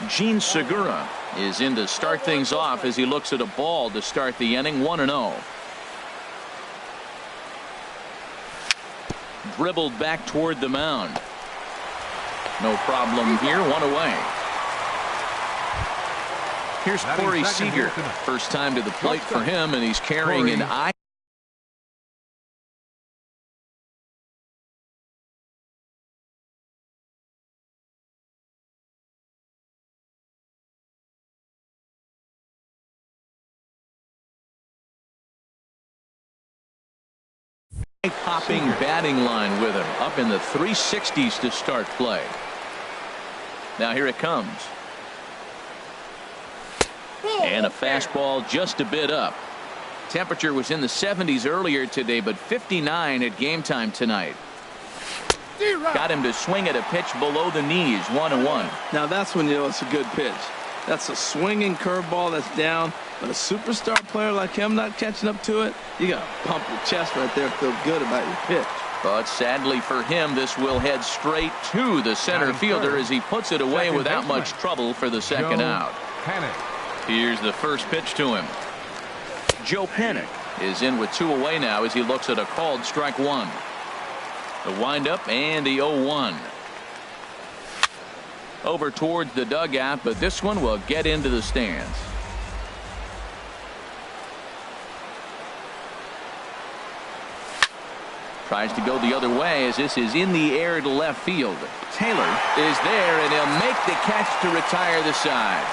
Gene Segura is in to start things off as he looks at a ball to start the inning. 1-0. Dribbled back toward the mound. No problem here. 1 away. Here's Corey Seager. First time to the plate for him, and he's carrying an eye. Popping batting line with him up in the 360s to start play. Now here it comes. And a fastball just a bit up. Temperature was in the 70s earlier today, but 59 at game time tonight. Got him to swing at a pitch below the knees. 1-1. Now that's when you know it's a good pitch. That's a swinging curveball that's down. But a superstar player like him not catching up to it, you got to pump your chest right there and feel good about your pitch. But sadly for him, this will head straight to the center fielder as he puts it away without much trouble for the second out. Here's the first pitch to him. Joe Panik is in with 2 away now as he looks at a called strike 1. The windup and the 0-1. Over towards the dugout, but this one will get into the stands. Tries to go the other way as this is in the air to left field. Taylor is there, and he'll make the catch to retire the side.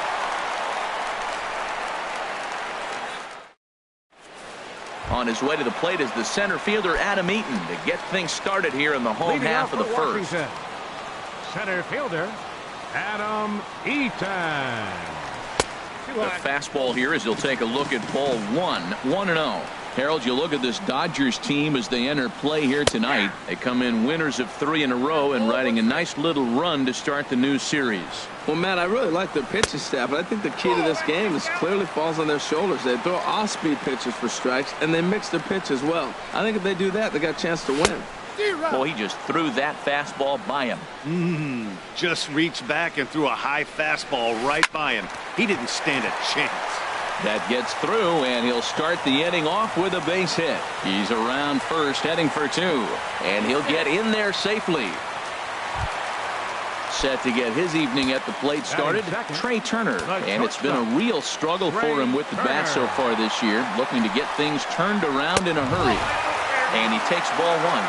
On his way to the plate is the center fielder Adam Eaton to get things started here in the home half of the first. Center fielder Adam Eaton. The fastball here as he'll take a look at ball 1. 1-0. Harold, you look at this Dodgers team as they enter play here tonight. They come in winners of 3 in a row and riding a nice little run to start the new series. Well, Matt, I really like their pitching staff, but I think the key to this game is clearly falls on their shoulders. They throw off-speed pitches for strikes, and they mix their pitch as well. I think if they do that, they got a chance to win. Well, he just threw that fastball by him. Just reached back and threw a high fastball right by him. He didn't stand a chance. That gets through, and he'll start the inning off with a base hit. He's around first, heading for 2, and he'll get in there safely. Set to get his evening at the plate started, Trey Turner, and it's been a real struggle for him with the bat so far this year, looking to get things turned around in a hurry. And he takes ball 1.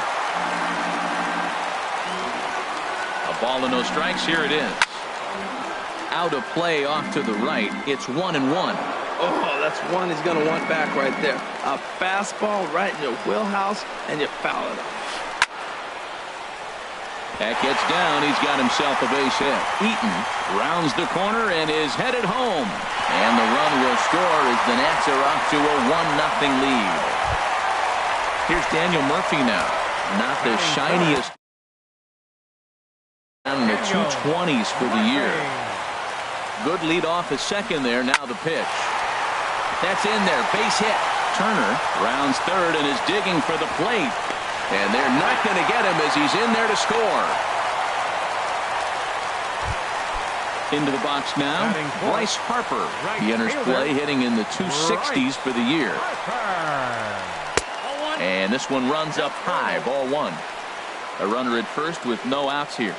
A ball and no strikes. Here it is. Out of play off to the right. It's 1-1. Oh, that's one he's going to want back right there. A fastball right in your wheelhouse, and you foul it off. That gets down. He's got himself a base hit. Eaton rounds the corner and is headed home. And the run will score as the Nats are off to a 1-0 lead. Here's Daniel Murphy now. Not the shiniest. Down in the 220s for the year. Good lead off at second there. Now the pitch. That's in there. Base hit. Turner rounds third and is digging for the plate. And they're not going to get him as he's in there to score. Into the box now, Bryce Harper. He enters play hitting in the 260s for the year. And this one runs up high. Ball 1. A runner at first with no outs here.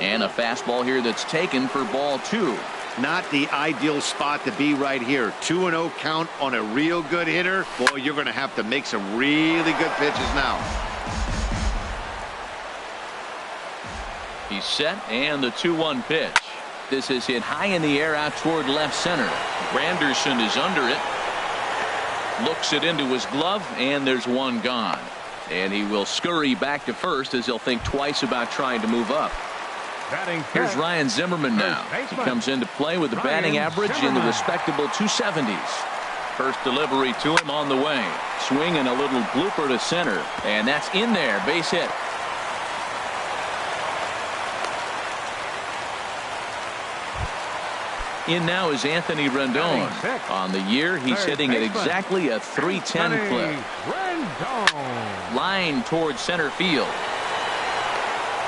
And a fastball here that's taken for ball 2. Not the ideal spot to be right here. 2-0 count on a real good hitter. Boy, you're going to have to make some really good pitches now. He's set, and the 2-1 pitch. This is hit high in the air out toward left center. Granderson is under it. Looks it into his glove, and there's one gone. And he will scurry back to first as he'll think twice about trying to move up. Here's Ryan Zimmerman now. He comes into play with a batting average in the respectable 270s. First delivery to him on the way. Swing and a little blooper to center. And that's in there. Base hit. In now is Anthony Rendon. On the year, he's hitting at exactly a .310 clip. Line towards center field.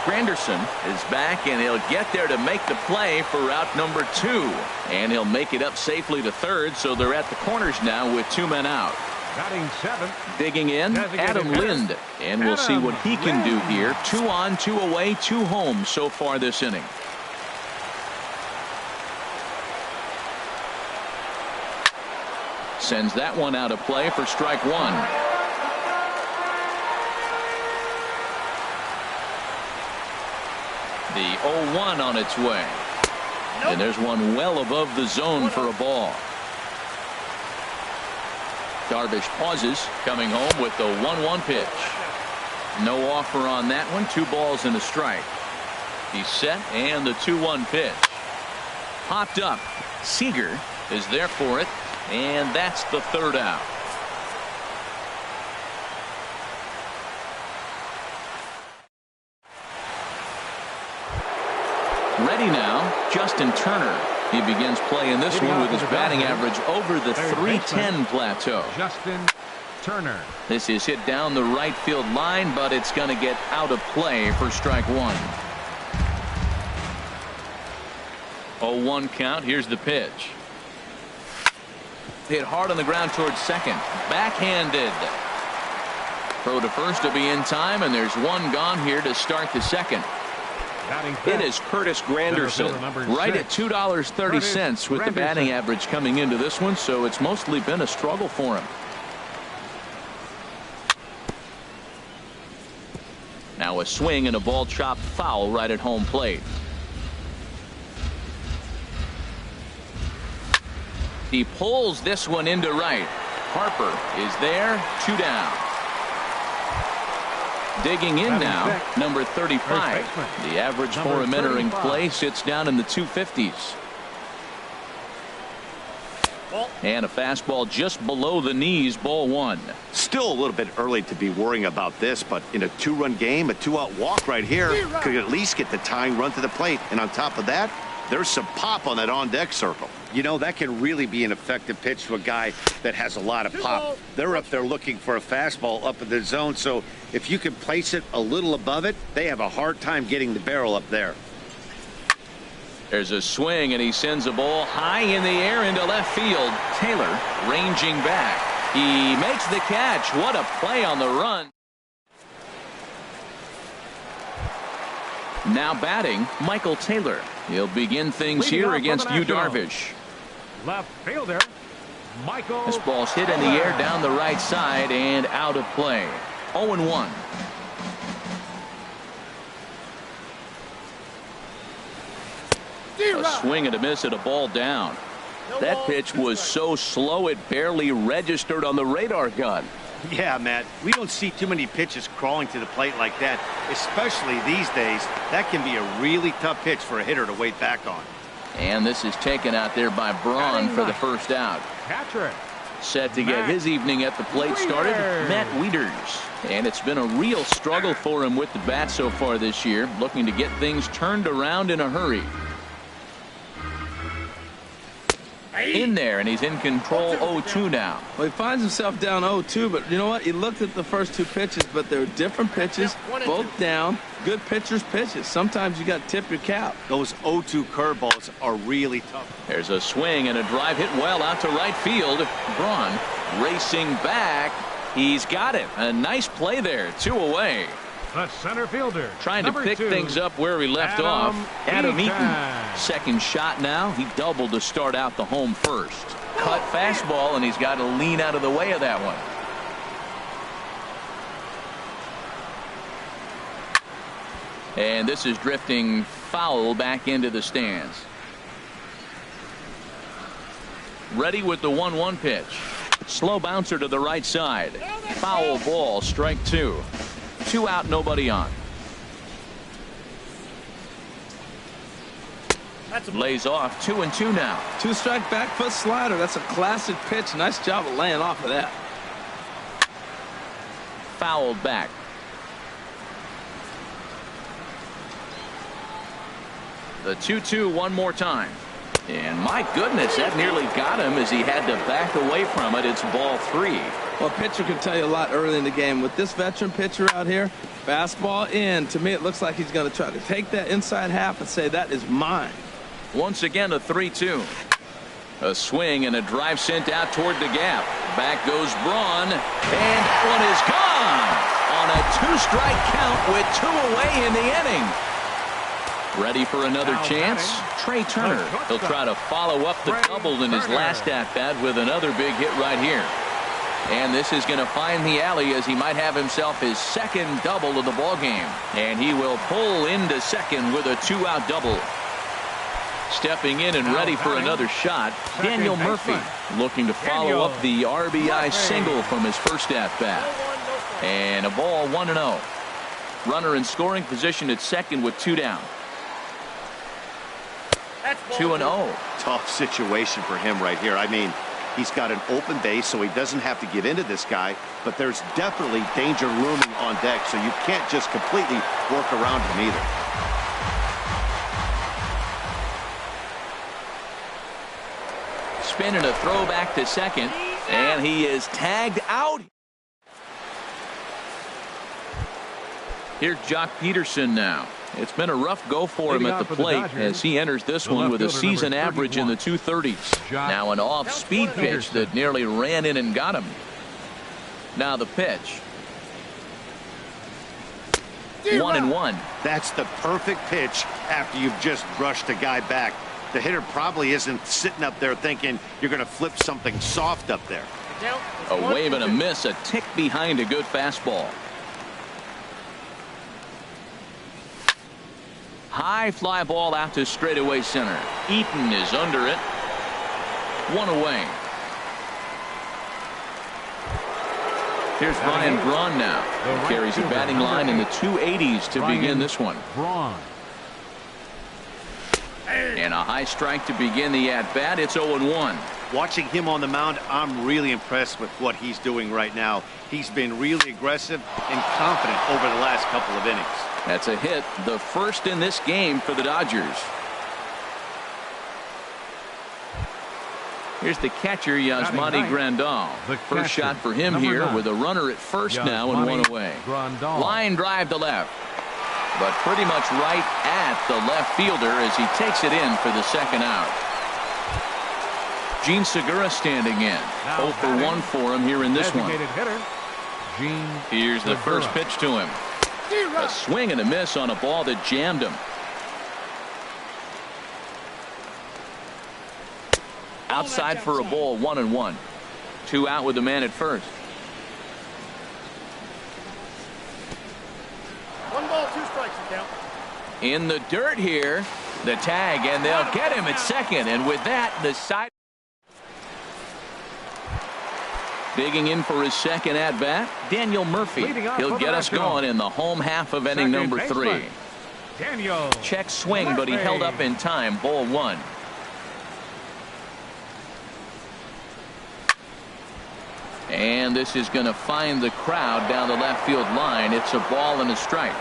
Granderson is back, and he'll get there to make the play for route number 2. And he'll make it up safely to third, so they're at the corners now with 2 men out. Batting 7th. Digging in, Adam Lind. And we'll see what he can do here. 2 on, 2 away, 2 home so far this inning. Sends that one out of play for strike 1. The 0-1 on its way. And there's one well above the zone for a ball. Darvish pauses, coming home with the 1-1 pitch. No offer on that one. 2 balls and a strike. He's set, and the 2-1 pitch. Popped up. Seager is there for it, and that's the 3rd out. Ready now, Justin Turner. He begins play in this one with his batting average over the .310 plateau. Justin Turner. This is hit down the right field line, but it's going to get out of play for strike 1. 0-1 count. Here's the pitch. Hit hard on the ground towards second. Backhanded. Throw to first to be in time, and there's one gone here to start the second. It is Curtis Granderson, right at $2.30 with the batting average coming into this one, so it's mostly been a struggle for him. Now a swing and a ball chopped foul right at home plate. He pulls this one into right. Harper is there, 2 down. Digging in now, number 35. The average for him entering play sits down in the 250s. And a fastball just below the knees, ball 1. Still a little bit early to be worrying about this, but in a 2-run game, a 2-out walk right here could at least get the tying run to the plate. And on top of that, there's some pop on that on-deck circle. You know, that can really be an effective pitch to a guy that has a lot of pop. They're up there looking for a fastball up in the zone, so if you can place it a little above it, they have a hard time getting the barrel up there. There's a swing, and he sends a ball high in the air into left field. Taylor ranging back. He makes the catch. What a play on the run. Now batting, Michael Taylor. He'll begin things here against Yu Darvish. Left fielder, Michael. This ball's hit in the air down the right side and out of play. 0-1. A swing and a miss at a ball down. That pitch was so slow it barely registered on the radar gun. Yeah, Matt, we don't see too many pitches crawling to the plate like that, especially these days. That can be a really tough pitch for a hitter to wait back on. And this is taken out there by Braun for the first out. Catcher. Set to get his evening at the plate started, Matt Wieters. And it's been a real struggle for him with the bat so far this year, looking to get things turned around in a hurry. In there, and he's in control. 0-2 now. Well, he finds himself down 0-2, but you know what? He looked at the first 2 pitches, but they're different pitches, both down. Good pitchers' pitches. Sometimes you got to tip your cap. Those 0-2 curveballs are really tough. There's a swing and a drive hit well out to right field. Braun racing back. He's got it. A nice play there. 2 away. The center fielder. Trying to pick things up where he left off. Adam Eaton. Second shot now. He doubled to start out the home first. Cut fastball, and he's got to lean out of the way of that one. And this is drifting foul back into the stands. Ready with the 1-1 pitch. Slow bouncer to the right side. Foul ball, strike 2. 2 out, nobody on. Lays off. 2-2 now. 2-strike back foot slider. That's a classic pitch. Nice job of laying off of that. Fouled back. The 2-2 one more time. And my goodness, that nearly got him as he had to back away from it. It's ball 3. Well, a pitcher can tell you a lot early in the game. With this veteran pitcher out here, fastball in. To me, it looks like he's going to try to take that inside half and say, that is mine. Once again, a 3-2. A swing and a drive sent out toward the gap. Back goes Braun, and that one is gone on a 2-strike count with 2 away in the inning. Ready for another chance? Trey Turner. He'll try to follow up the double in his last at-bat with another big hit right here. And this is going to find the alley as he might have himself his second double of the ballgame. And he will pull into second with a 2-out double. Stepping in and ready for another shot, Daniel Murphy looking to follow up the RBI single from his first at-bat. And a ball 1-0. Runner in scoring position at second with 2 down. 2-0. Tough situation for him right here. I mean, he's got an open base, so he doesn't have to get into this guy, but there's definitely danger looming on deck, so you can't just completely work around him either. Spin and a throw back to second, and he is tagged out. Here's Jock Peterson now. It's been a rough go for him at the plate as he enters this one with a season average in the 230s. Now an off-speed pitch that nearly ran in and got him. Now the pitch. 1-1. That's the perfect pitch after you've just brushed a guy back. The hitter probably isn't sitting up there thinking you're going to flip something soft up there. A wave and a miss, a tick behind a good fastball. High fly ball out to straightaway center. Eaton is under it. 1 away. Here's Ryan Braun now. He carries a batting line in the 280s to begin this one. And a high strike to begin the at-bat. It's 0-1. Watching him on the mound, I'm really impressed with what he's doing right now. He's been really aggressive and confident over the last couple of innings. That's a hit, the first in this game for the Dodgers. Here's the catcher, Yasmani Grandal. First shot for him here with a runner at first now and 1 away. Line drive to left. But pretty much right at the left fielder as he takes it in for the second out. Gene Segura standing in. 0 for 1 for him here in this one. Here's the first pitch to him. A swing and a miss on a ball that jammed him. Outside for a ball, 1-1. 2 out with the man at first. 1 ball, 2 strikes, count. In the dirt here, the tag, and they'll get him at second. And with that, the side. Digging in for his second at-bat, Daniel Murphy. He'll get us going in the home half of inning number 3. Check swing, but he held up in time. Ball 1. And this is going to find the crowd down the left field line. It's a ball and a strike.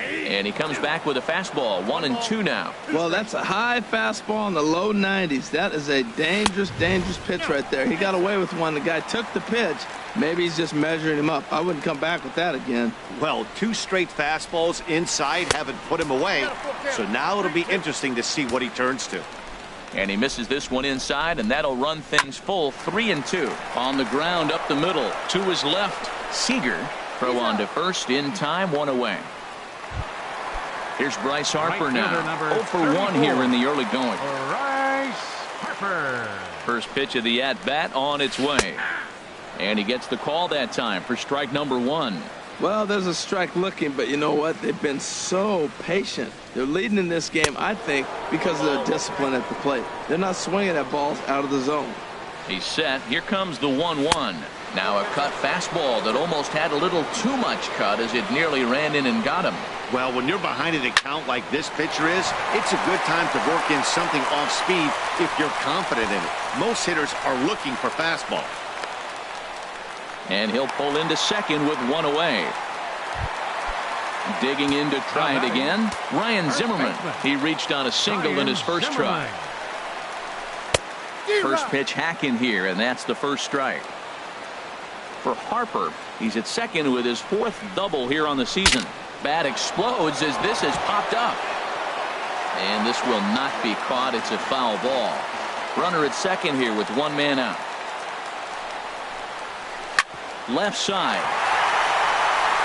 And he comes back with a fastball. 1-2 now. Well, that's a high fastball in the low 90s. That is a dangerous, dangerous pitch right there. He got away with one. The guy took the pitch. Maybe he's just measuring him up. I wouldn't come back with that again. Well, 2 straight fastballs inside haven't put him away. So now it'll be interesting to see what he turns to. And he misses this one inside, and that'll run things full. 3-2. On the ground up the middle. To his left. Seager. Throw on to first in time. 1 away. Here's Bryce Harper now. 0 for 1 here in the early going. Bryce Harper. First pitch of the at-bat on its way. And he gets the call that time for strike number 1. Well, there's a strike looking, but you know what? They've been so patient. They're leading in this game, I think, because of their discipline at the plate. They're not swinging at balls out of the zone. He's set. Here comes the 1-1. Now a cut fastball that almost had a little too much cut as it nearly ran in and got him. Well, when you're behind an account like this pitcher is, it's a good time to work in something off speed if you're confident in it. Most hitters are looking for fastball. And he'll pull into second with 1 away. Digging in to try it again. Ryan Zimmerman. He reached on a single in his first try. First pitch hacking here, and that's the first strike. For Harper, he's at second with his 4th double here on the season. Bat explodes as this has popped up. And this will not be caught. It's a foul ball. Runner at second here with 1 man out. Left side.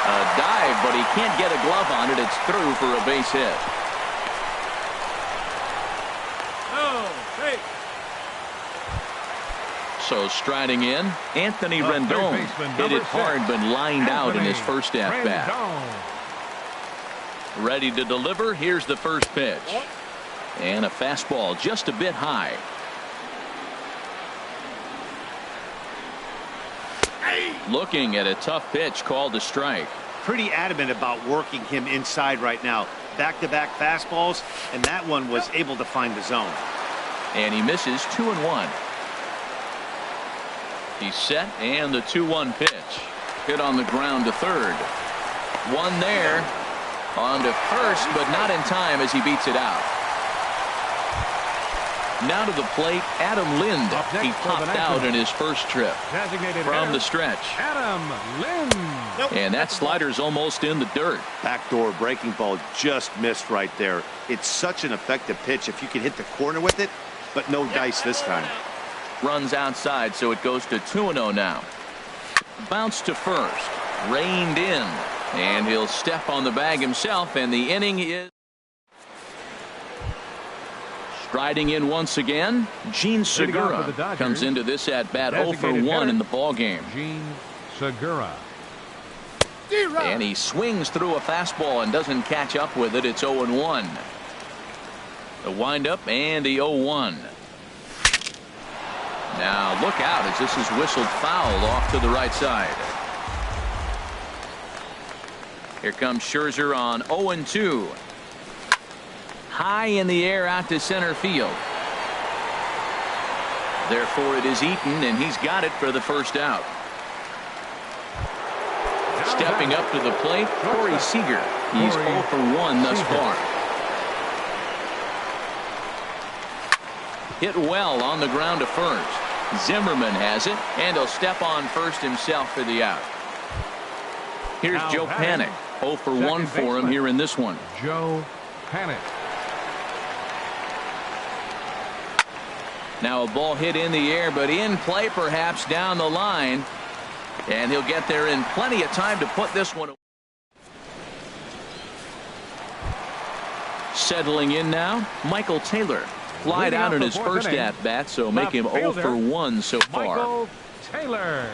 A dive, but he can't get a glove on it. It's through for a base hit. So striding in, Anthony Rendon hit it hard but lined out in his first at-bat. Ready to deliver. Here's the first pitch. And a fastball just a bit high. Looking at a tough pitch called a strike. Pretty adamant about working him inside right now. Back-to-back fastballs, and that one was able to find the zone. And he misses 2-1. He's set, and the 2-1 pitch. Hit on the ground to third. One there. On to first, but not in time as he beats it out. Now to the plate, Adam Lind. He popped out in his first trip from the stretch. Adam Lind. And that slider's almost in the dirt. Backdoor breaking ball just missed right there. It's such an effective pitch if you can hit the corner with it, but no dice this time. Runs outside, so it goes to 2-0 now. Bounce to first. Reined in. And he'll step on the bag himself, and the inning is... Striding in once again, Gene Segura comes into this at-bat 0 for 1 in the ballgame. Gene Segura. And he swings through a fastball and doesn't catch up with it. It's 0-1. The windup and the 0-1. Now look out as this is whistled foul off to the right side. Here comes Scherzer on 0-2. High in the air out to center field. Therefore it is Eaton, and he's got it for the first out. Stepping up to the plate, Corey Seager. He's 0 for 1 thus far. Hit well on the ground to first. Zimmerman has it, and he'll step on first himself for the out. Here's Joe Panik. 0 for 1 for him here in this one. Joe Panik. Now a ball hit in the air, but in play perhaps down the line. And he'll get there in plenty of time to put this one away. Settling in now, Michael Taylor. Flied out in his first at-bat, so make him 0 for 1 so far. Michael Taylor.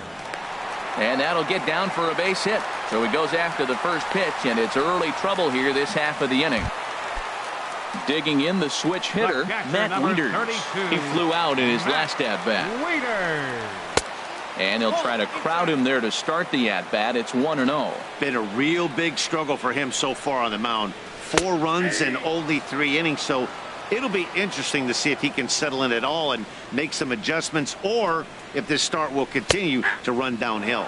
And that'll get down for a base hit. So he goes after the first pitch, and it's early trouble here this half of the inning. Digging in the switch hitter, Matt Wieters. He flew out in his last at-bat. And he'll try to crowd him there to start the at-bat. It's 1-0. Been a real big struggle for him so far on the mound. 4 runs in only 3 innings, so it'll be interesting to see if he can settle in at all and make some adjustments, or if this start will continue to run downhill.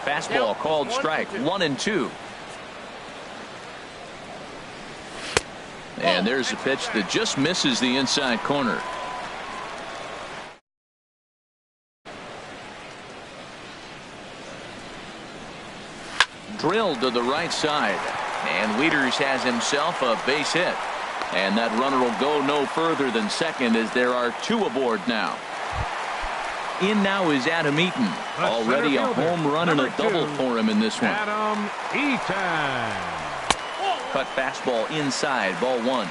Fastball called strike. 1-2. And there's a pitch that just misses the inside corner. Drilled to the right side, and Wieters has himself a base hit. And that runner will go no further than second as there are 2 aboard now. In now is Adam Eaton. Already a home run and a double for him in this one. Adam Eaton. Cut fastball inside, ball 1.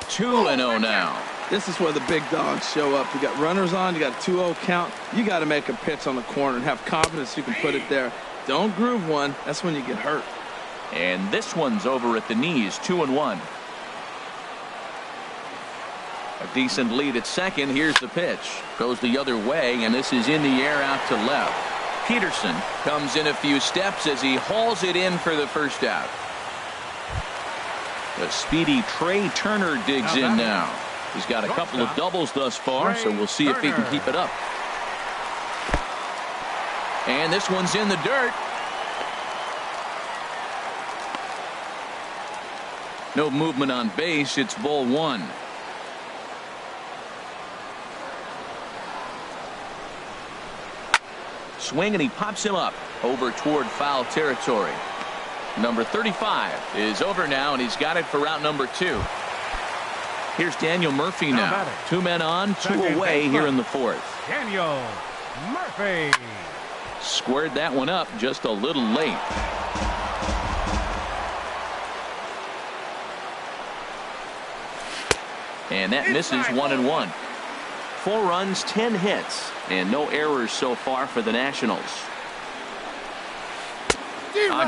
Two and 0 now. This is where the big dogs show up. You got runners on, you got a 2-0 count. You got to make a pitch on the corner and have confidence you can put it there. Don't groove one. That's when you get hurt. And this one's over at the knees, 2-1. A decent lead at second. Here's the pitch. Goes the other way, and this is in the air out to left. Peterson comes in a few steps as he hauls it in for the first out. The speedy Trey Turner digs in now. He's got a couple of doubles thus far, so we'll see if he can keep it up. And this one's in the dirt. No movement on base. It's ball one. Swing, and he pops him up over toward foul territory. Number 35 is over now, and he's got it for out number 2. Here's Daniel Murphy now. 2 men on, 2 away here in the 4th. Daniel Murphy squared that one up just a little late. And that misses 1-1. 4 runs, 10 hits, and no errors so far for the Nationals.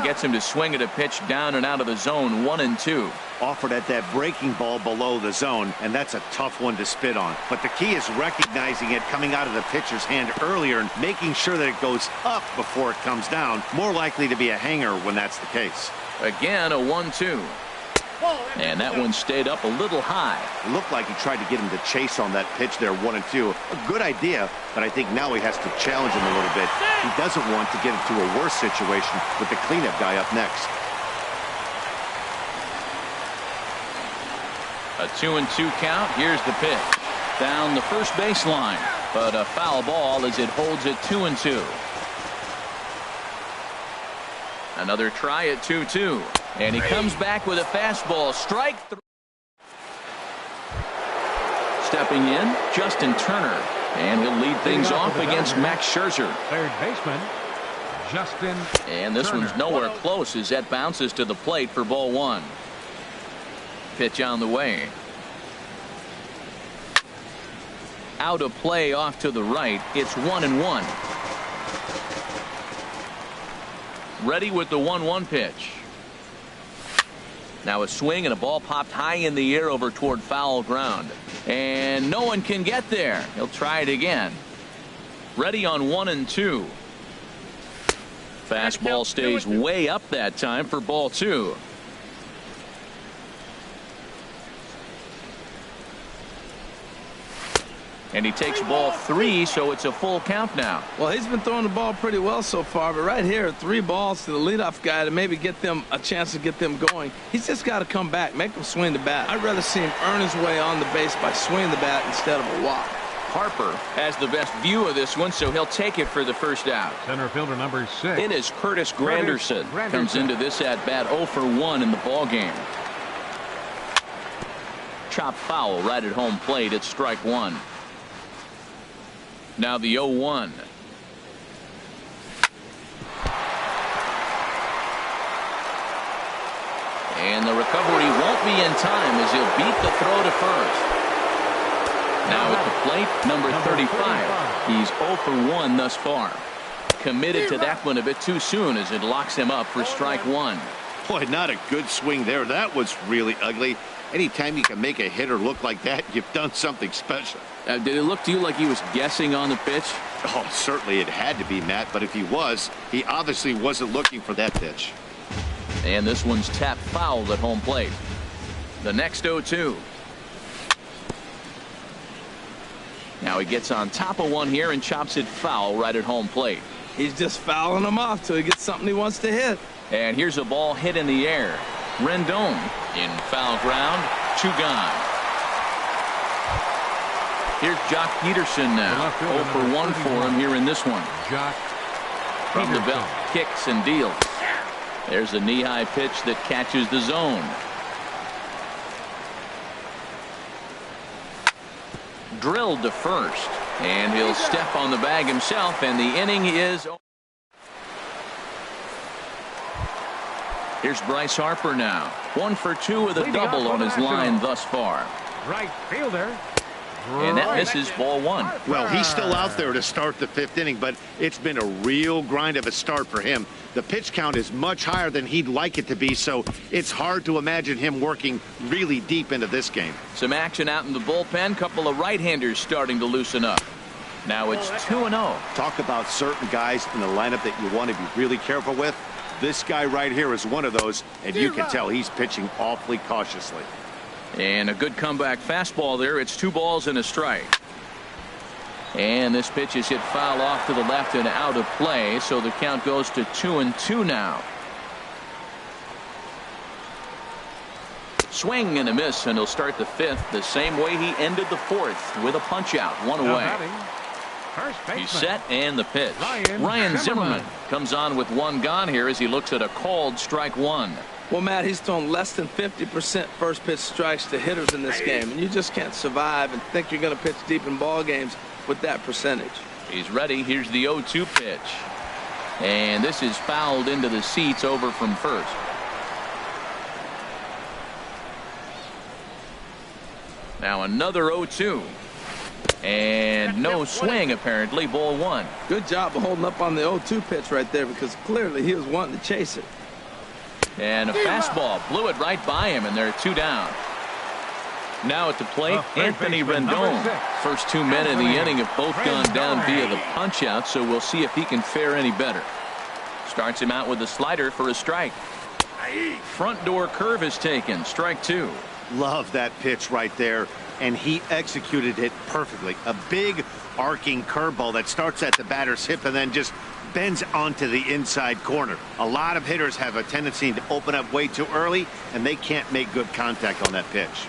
Gets him to swing at a pitch down and out of the zone. 1-2. Offered at that breaking ball below the zone, and that's a tough one to spit on. But the key is recognizing it coming out of the pitcher's hand earlier and making sure that it goes up before it comes down. More likely to be a hanger when that's the case. Again, a 1-2. And that one stayed up a little high. It looked like he tried to get him to chase on that pitch there, 1-2. A good idea, but I think now he has to challenge him a little bit. He doesn't want to get into a worse situation with the cleanup guy up next. A 2-2 count. Here's the pitch. Down the first baseline, but a foul ball as it holds it 2-2. Another try at 2-2. And he comes back with a fastball. Strike 3. Stepping in, Justin Turner. And he'll lead things off against Max Scherzer. Third baseman, Justin And this Turner. one's nowhere close as that bounces to the plate for ball 1. Pitch on the way. Out of play off to the right. It's 1-1. Ready with the 1-1 pitch. Now a swing and a ball popped high in the air over toward foul ground. And no one can get there. He'll try it again. Ready on 1-2. Fastball stays way up that time for ball 2. And he takes ball 3, so it's a full count now. Well, he's been throwing the ball pretty well so far, but right here, 3 balls to the leadoff guy to maybe get them a chance to get them going. He's just got to come back, make them swing the bat. I'd rather see him earn his way on the base by swinging the bat instead of a walk. Harper has the best view of this one, so he'll take it for the first out. Center fielder number 6. It is Curtis Granderson. Comes into this at bat 0 for 1 in the ball game. Chop foul right at home plate. It's strike 1. Now the 0-1. And the recovery won't be in time as he'll beat the throw to first. Now at the plate, number 35. He's 0 for 1 thus far. Committed to that one a bit too soon as it locks him up for strike 1. Boy, not a good swing there. That was really ugly. Anytime you can make a hitter look like that, you've done something special. Did it look to you like he was guessing on the pitch? Oh, certainly it had to be, Matt, but if he was, he obviously wasn't looking for that pitch. And this one's tapped foul at home plate. The next 0-2. Now he gets on top of one here and chops it foul right at home plate. He's just fouling them off till he gets something he wants to hit. And here's a ball hit in the air. Rendon in foul ground. 2 gone. Here's Jock Peterson now. 0 for 1 for him here in this one. Jock From the Peterson. belt, kicks and deals. There's a knee-high pitch that catches the zone. Drilled to first, and he'll step on the bag himself, and the inning is. Here's Bryce Harper now. 1 for 2 with a Leading double off on for his the line Nationals. thus far. Right fielder. And that misses ball 1. Well, he's still out there to start the 5th inning, but it's been a real grind of a start for him. The pitch count is much higher than he'd like it to be, so it's hard to imagine him working really deep into this game. Some action out in the bullpen. Couple of right-handers starting to loosen up. Now it's 2-0. Talk about certain guys in the lineup that you want to be really careful with. This guy right here is one of those, and you can tell he's pitching awfully cautiously. And a good comeback fastball there. It's 2 balls and a strike. And this pitch is hit foul off to the left and out of play, so the count goes to 2-2 now. Swing and a miss, and he'll start the fifth the same way he ended the fourth, with a punch out, one away. He's set, and the pitch. Ryan Zimmerman comes on with one gone here as he looks at a called strike one. Well, Matt, he's thrown less than 50% first pitch strikes to hitters in this game, and you just can't survive and think you're going to pitch deep in ball games with that percentage. He's ready. Here's the 0-2 pitch, and this is fouled into the seats over from first. Now another 0-2, and no swing apparently. Ball one. Good job of holding up on the 0-2 pitch right there, because clearly he was wanting to chase it. And a fastball blew it right by him, and there are two down. Now at the plate, Anthony Rendon. First 2 men in the inning have both gone down via the punch out, so we'll see if he can fare any better. Starts him out with a slider for a strike. Front door curve is taken. Strike two. Love that pitch right there, and he executed it perfectly. A big arcing curveball that starts at the batter's hip and then just bends onto the inside corner. A lot of hitters have a tendency to open up way too early, and they can't make good contact on that pitch.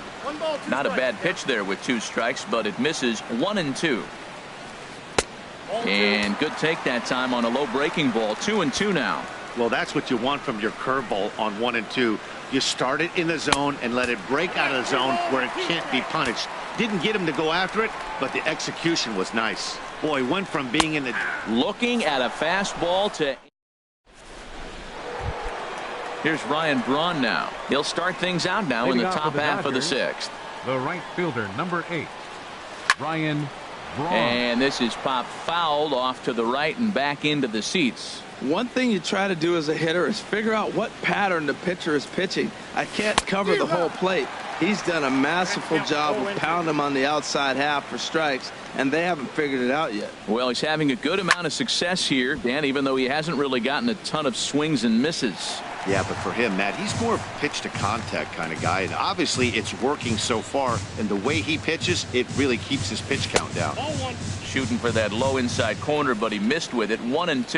Not a bad pitch there with two strikes, but it misses 1-2. And good take that time on a low breaking ball. 2-2 now. Well, that's what you want from your curveball on 1 and 2. You start it in the zone and let it break out of the zone where it can't be punished. Didn't get him to go after it, but the execution was nice. Boy, went from being in the... Looking at a fastball to... Here's Ryan Braun now. He'll start things out now in the top half of the sixth. The right fielder, number 8, Ryan Braun. And this is popped fouled off to the right and back into the seats. One thing you try to do as a hitter is figure out what pattern the pitcher is pitching. I can't cover the whole plate. He's done a masterful job of pounding him on the outside half for strikes, and they haven't figured it out yet. Well, he's having a good amount of success here, Dan, even though he hasn't really gotten a ton of swings and misses. Yeah, but for him, Matt, he's more of a pitch to contact kind of guy, and obviously it's working so far, and the way he pitches, it really keeps his pitch count down. Shooting for that low inside corner, but he missed with it. 1-2.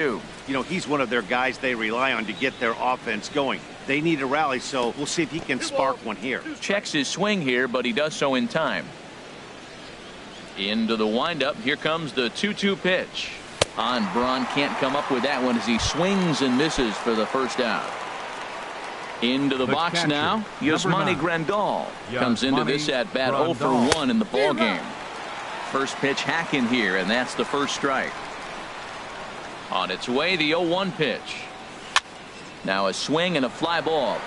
You know, he's one of their guys they rely on to get their offense going. They need a rally, so we'll see if he can spark one here. Checks his swing here, but he does so in time. Into the windup. Here comes the 2-2 pitch. On Braun can't come up with that one as he swings and misses for the first out. Into the box catcher, now. Yasmani Grandal comes into this at bat 0 for 1 in the ball game. First pitch hack in here, and that's the first strike. On its way, the 0-1 pitch. Now a swing and a fly ball.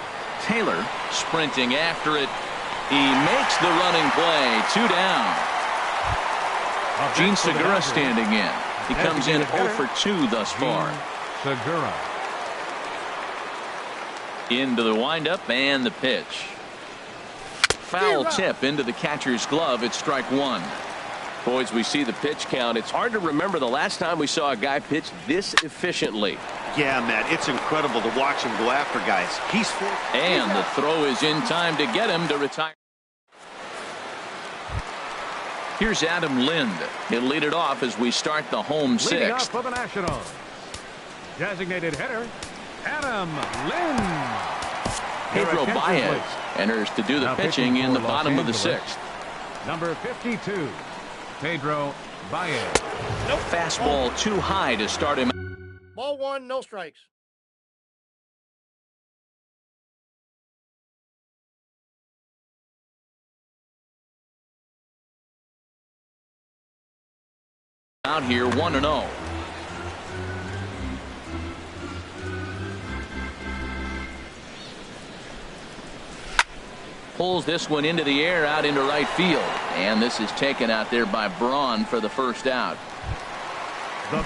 Taylor sprinting after it. He makes the running play. 2 down. Gene Segura standing in. He comes in 0 for 2 thus far. Segura. Into the windup and the pitch. Foul tip into the catcher's glove. It's strike one. Boys, we see the pitch count. It's hard to remember the last time we saw a guy pitch this efficiently. Yeah, Matt, it's incredible to watch him go after guys. And the throw is in time to get him to retire. Here's Adam Lind. He'll lead it off as we start the home Leading off sixth. for the Nationals, designated hitter, Adam Lind. Pedro Here at Baez Place. enters to do the Now pitching in for the Los bottom of the Angeles, sixth. Number 52, Pedro Baez. Fastball too high to start him. Ball one, no strikes. Out here 1-0. Pulls this one into the air out into right field, and this is taken out there by Braun for the first out.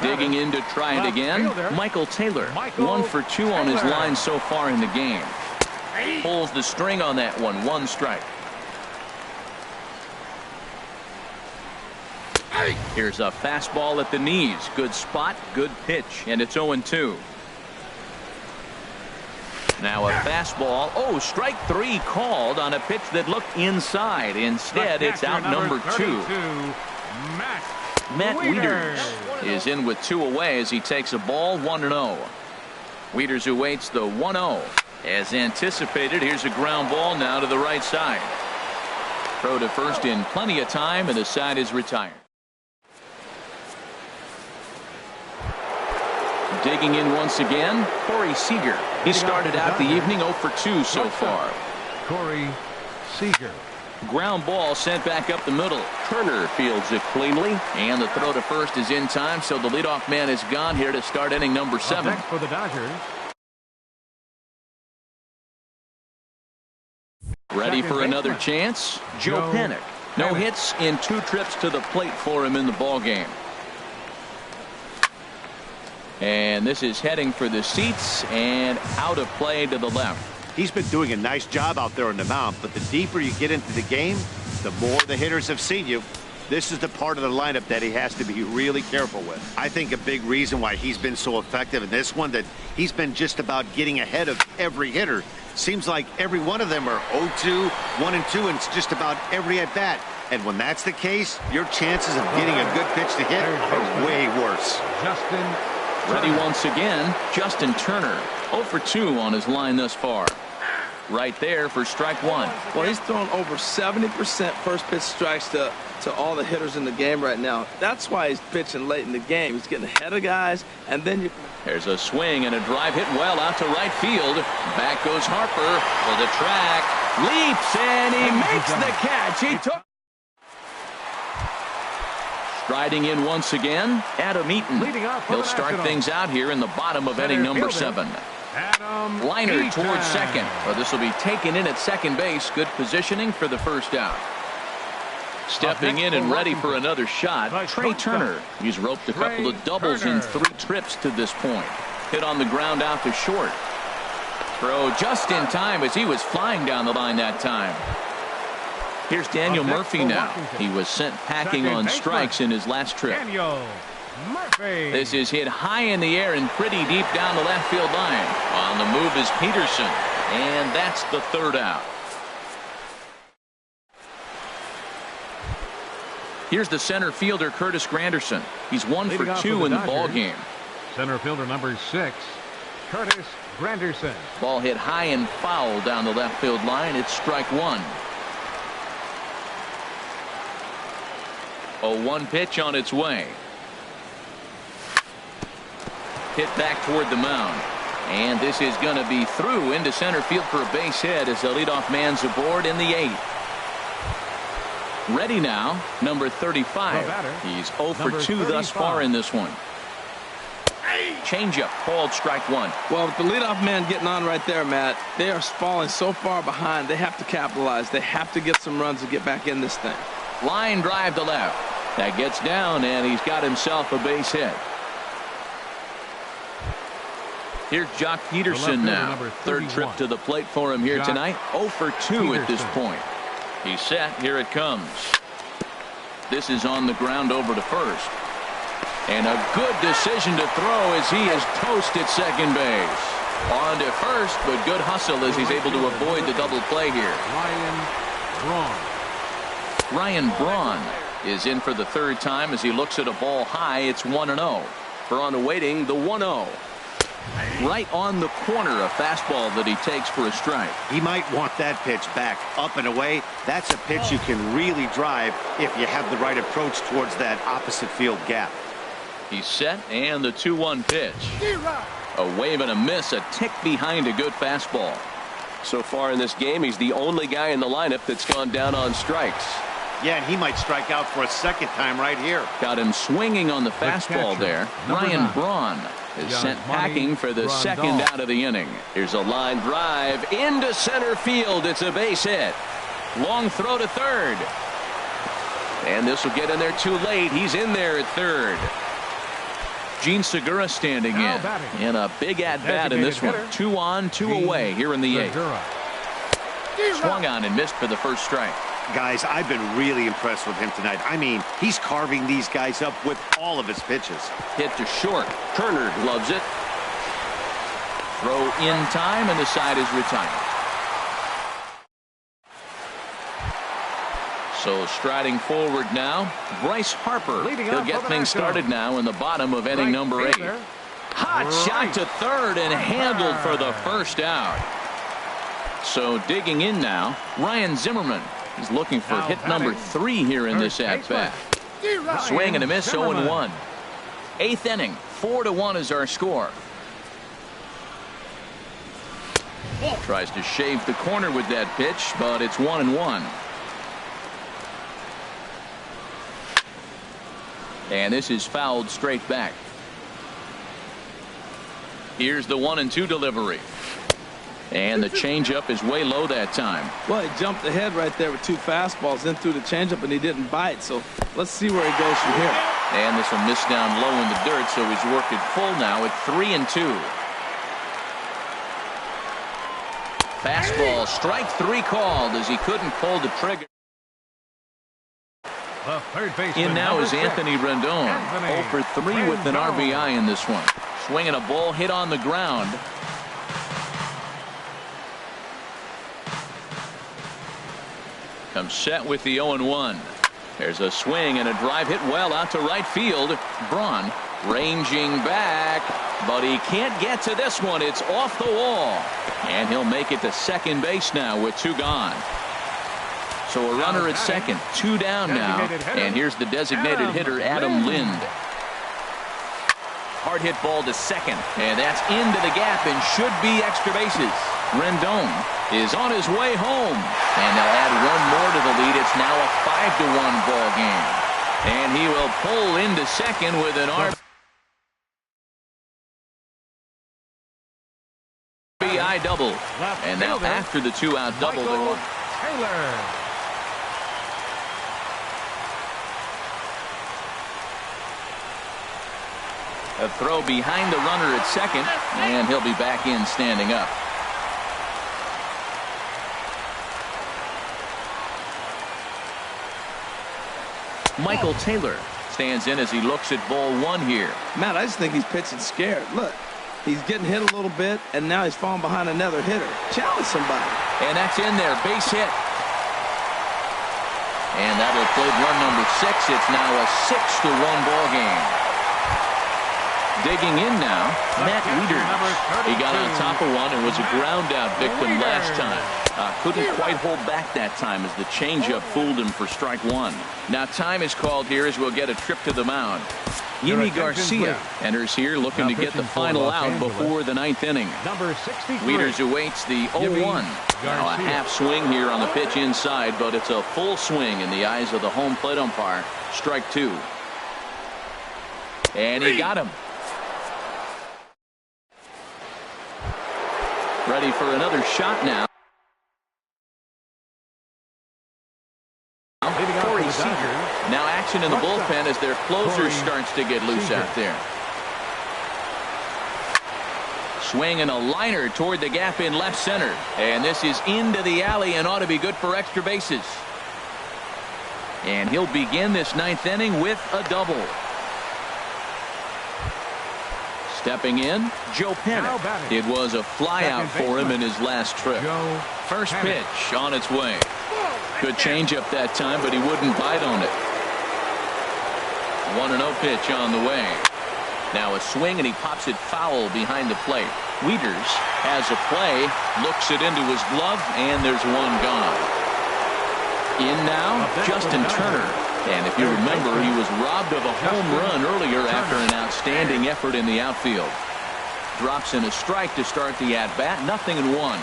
Digging in to try it again, Michael Taylor. 1 for 2 on his line so far in the game. Pulls the string on that one. 1 strike. Here's a fastball at the knees. Good spot, good pitch, and it's 0-2. Now a fastball. Oh, strike 3 called on a pitch that looked inside. Instead, it's out number 2. Matt Matt Wieters is in with 2 away as he takes a ball 1-0. Wieters awaits the 1-0. As anticipated, here's a ground ball now to the right side. Throw to first in plenty of time, and the side is retired. Digging in once again, Corey Seager. He started out the evening 0 for 2 so far. Corey Seager. Ground ball sent back up the middle. Turner fields it cleanly, and the throw to first is in time, so the leadoff man is gone here to start inning number 7. Next for the Dodgers. Ready Second for another baseman, chance? Joe Joe Panik. No Panik. hits in 2 trips to the plate for him in the ball game. And this is heading for the seats and out of play to the left. He's been doing a nice job out there on the mound, but the deeper you get into the game, the more the hitters have seen you. This is the part of the lineup that he has to be really careful with. I think a big reason why he's been so effective in this one, that he's been just about getting ahead of every hitter. Seems like every one of them are 0-2, 1-2, and it's just about every at-bat. And when that's the case, your chances of getting a good pitch to hit are way worse. Justin. Ready once again, Justin Turner. 0 for 2 on his line thus far. Right there for strike 1. Well, he's thrown over 70% first pitch strikes to all the hitters in the game right now. That's why he's pitching late in the game. He's getting ahead of guys, and then you... There's a swing and a drive hit well out to right field. Back goes Harper for the track. Leaps, and he makes the catch. He took... Striding in once again, Adam Eaton. He'll start things out here in the bottom of inning number 7. Adam Liner Eaton. towards second. Well, this will be taken in at second base. Good positioning for the first out. Stepping in and ready for another shot, Trey Turner. He's roped a couple of doubles in 3 trips to this point. Hit on the ground out to short. Throw just in time as he was flying down the line that time. Here's Daniel Murphy now. He was sent packing on strikes in his last trip. Daniel Murphy. This is hit high in the air and pretty deep down the left field line. On the move is Peterson, and that's the 3rd out. Here's the center fielder, Curtis Granderson. He's 1 for 2 in the ball game. Center fielder number 6, Curtis Granderson. Ball hit high and foul down the left field line. It's strike 1. A 1 pitch on its way. Hit back toward the mound. And this is going to be through into center field for a base hit as the leadoff man's aboard in the 8th. Ready now, number 35. He's 0 for 2 thus far in this one. Changeup called strike 1. Well, with the leadoff man getting on right there, Matt, they are falling so far behind. They have to capitalize. They have to get some runs to get back in this thing. Line drive to left. That gets down, and he's got himself a base hit. Here's Jock Peterson now. 3rd trip to the plate for him here tonight. 0 for 2 at this point. He's set. Here it comes. This is on the ground over to first. And a good decision to throw as he is toast at second base. On to first, but good hustle as he's able to avoid the double play here. Ryan Braun is in for the 3rd time as he looks at a ball high. It's 1-0. Braun awaiting the 1-0. Right on the corner, a fastball that he takes for a strike. He might want that pitch back, up and away. That's a pitch you can really drive if you have the right approach towards that opposite field gap. He's set, and the 2-1 pitch. A wave and a miss, a tick behind a good fastball. So far in this game, he's the only guy in the lineup that's gone down on strikes. Yeah, and he might strike out for a 2nd time right here. Got him swinging on the fastball there. Ryan Braun is sent packing for the 2nd out of the inning. Here's a line drive into center field. It's a base hit. Long throw to 3rd. And this will get in there too late. He's in there at 3rd. Gene Segura standing in. And a big at-bat in this one. 2 on, 2 away here in the 8th. Swung on and missed for the first strike. Guys, I've been really impressed with him tonight. I mean, he's carving these guys up with all of his pitches. Hit to short. Turner gloves it. Throw in time, and the side is retired. So striding forward now, Bryce Harper. He'll get things started now in the bottom of inning number 8. Hot shot to third and handled for the first out. So digging in now, Ryan Zimmerman is looking for hit number 3 here in this at-bat. Swing and a miss, 0-1. 8th inning, 4-1 is our score. Tries to shave the corner with that pitch, but it's 1-1. And this is fouled straight back. Here's the 1-2 delivery. And the changeup is way low that time. Well, he jumped ahead right there with 2 fastballs, then threw the changeup, and he didn't bite. So let's see where he goes from here. And this will miss down low in the dirt, so he's worked it full now at 3-2. Fastball, strike 3 called as he couldn't pull the trigger. In now is Anthony Rendon. 0 for 3 with an RBI in this one. Swinging a ball hit on the ground. Comes set with the 0-1. There's a swing and a drive hit well out to right field. Braun ranging back, but he can't get to this one. It's off the wall. And he'll make it to second base now with 2 gone. So a runner at second, 2 down now. And here's the designated hitter, Adam Lind. Hard hit ball to second, and that's into the gap and should be extra bases. Rendon is on his way home, and they'll add 1 more to the lead. It's now a 5-1 ball game, and he will pull into second with an RBI double. And now after the 2-out double, Taylor. A throw behind the runner at second, and he'll be back in standing up. Michael Taylor stands in as he looks at ball 1 here. Matt, I just think he's pitching scared. Look, he's getting hit a little bit, and now he's falling behind another hitter. Challenge somebody. And that's in there, base hit. And that'll play run number 6. It's now a 6-1 ball game. Digging in now, Matt Wieters. He got on top of one and was a ground out victim last time. Couldn't quite hold back that time as the changeup fooled him for strike 1. Now time is called here as we'll get a trip to the mound. Yimi Garcia enters here looking to get the final out before the 9th inning. Wieters awaits the 0-1. Now a half swing here on the pitch inside, but it's a full swing in the eyes of the home plate umpire. Strike 2. And he got him. Ready for another shot now. Corey Seager. Now action in the bullpen as their closer starts to get loose out there. Swing and a liner toward the gap in left center. And this is into the alley and ought to be good for extra bases. And he'll begin this 9th inning with a double. Stepping in, Joe Panic. It was a flyout for him in his last trip. First pitch on its way. Good changeup that time, but he wouldn't bite on it. 1-0 pitch on the way. Now a swing, and he pops it foul behind the plate. Wieters has a play, looks it into his glove, and there's 1 gone. In now, Justin Turner. And if you remember, he was robbed of a home run earlier after an outstanding effort in the outfield. Drops in a strike to start the at-bat. 0-1.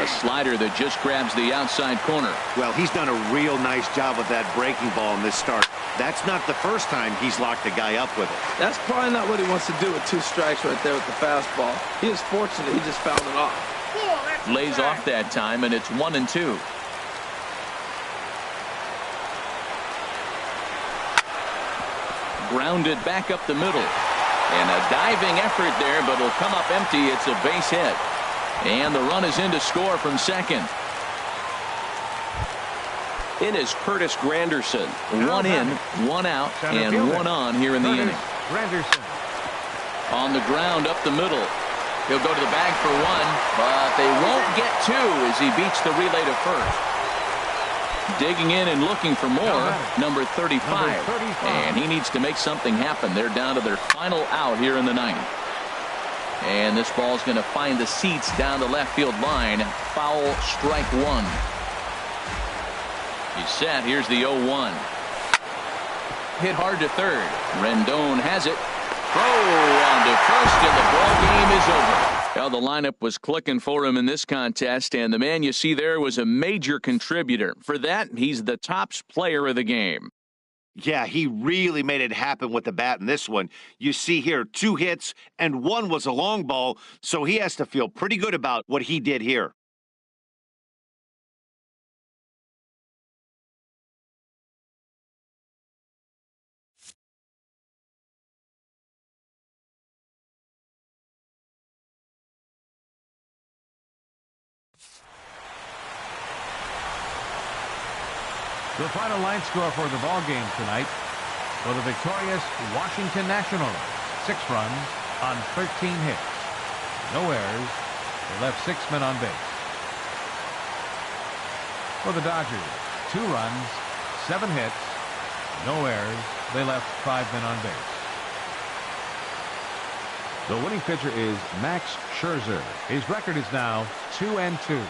A slider that just grabs the outside corner. Well, he's done a real nice job with that breaking ball in this start. That's not the first time he's locked a guy up with it. That's probably not what he wants to do with 2 strikes right there with the fastball. He was fortunate he just fouled it off. Lays off that time, and it's 1-2. Grounded back up the middle. And a diving effort there, but it'll come up empty. It's a base hit. And the run is in to score from second. In is Curtis Granderson. 1 in, 1 out, and 1 on here in the inning. On the ground up the middle. He'll go to the bag for 1, but they won't get 2 as he beats the relay to first. Digging in and looking for more, number 35. And he needs to make something happen. They're down to their final out here in the ninth. And this ball's going to find the seats down the left field line. Foul, strike one. He's set. Here's the 0-1. Hit hard to third. Rendon has it. Throw on to first, and the ball game is over. Well, the lineup was clicking for him in this contest, and the man you see there was a major contributor. For that, he's the top player of the game. Yeah, he really made it happen with the bat in this one. You see here 2 hits, and 1 was a long ball, so he has to feel pretty good about what he did here. The final line score for the ball game tonight for the victorious Washington Nationals. 6 runs on 13 hits. No errors. They left 6 men on base. For the Dodgers, 2 runs, 7 hits, no errors. They left 5 men on base. The winning pitcher is Max Scherzer. His record is now 2-2.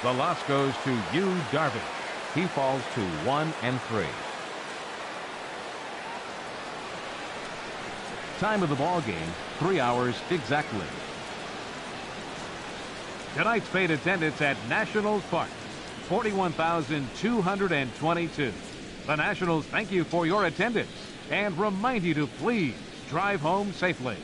The loss goes to Yu Darvish. He falls to 1-3. Time of the ball game, 3 hours exactly. Tonight's paid attendance at Nationals Park, 41,222. The Nationals thank you for your attendance and remind you to please drive home safely.